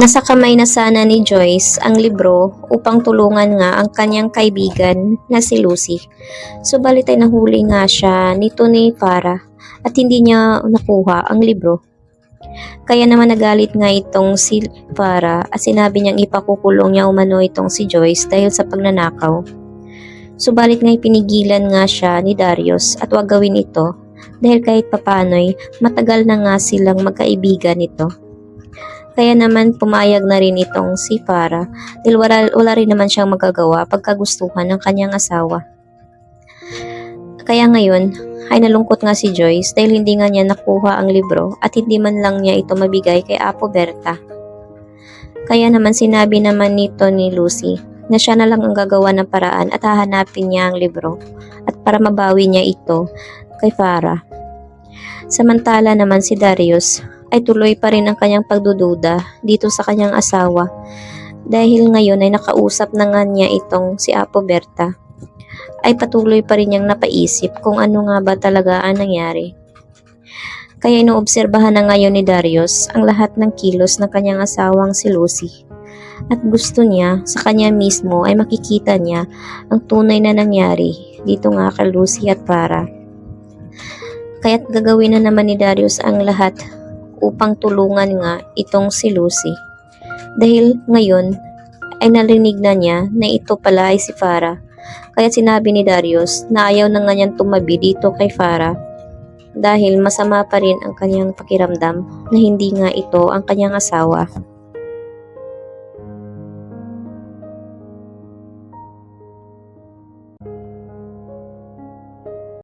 Nasa kamay na sana ni Joyce ang libro upang tulungan nga ang kanyang kaibigan na si Lucy. Subalit ay nahuli nga siya nito ni Farah at hindi niya nakuha ang libro. Kaya naman nagalit nga itong si Farah at sinabi niyang ipakukulong niya umano itong si Joyce dahil sa pagnanakaw. Subalit nga pinigilan nga siya ni Darius at wag gawin ito dahil kahit papano'y matagal na nga silang magkaibigan nito. Kaya naman pumayag na rin itong si Farah dahil wala rin naman siyang magagawa pagkagustuhan ng kanyang asawa. Kaya ngayon ay nalungkot nga si Joyce dahil hindi nga niya nakuha ang libro at hindi man lang niya ito mabigay kay Apo Berta. Kaya naman sinabi naman nito ni Lucy na siya na lang ang gagawa ng paraan at hahanapin niya ang libro at para mabawi niya ito kay Farah. Samantala naman si Darius ay tuloy pa rin ang kanyang pagdududa dito sa kanyang asawa dahil ngayon ay nakausap na nga niya itong si Apo Berta. Ay patuloy pa rin niyang napaisip kung ano nga ba talaga ang nangyari. Kaya inoobserbahan na ngayon ni Darius ang lahat ng kilos ng kanyang asawang si Lucy. At gusto niya sa kanya mismo ay makikita niya ang tunay na nangyari dito nga kay Lucy at Farah. Kaya't gagawin na naman ni Darius ang lahat upang tulungan nga itong si Lucy. Dahil ngayon ay narinig na niya na ito pala ay si Farah. Kaya sinabi ni Darius na ayaw na nga niyang tumabi dito kay Farah dahil masama pa rin ang kanyang pakiramdam na hindi nga ito ang kanyang asawa.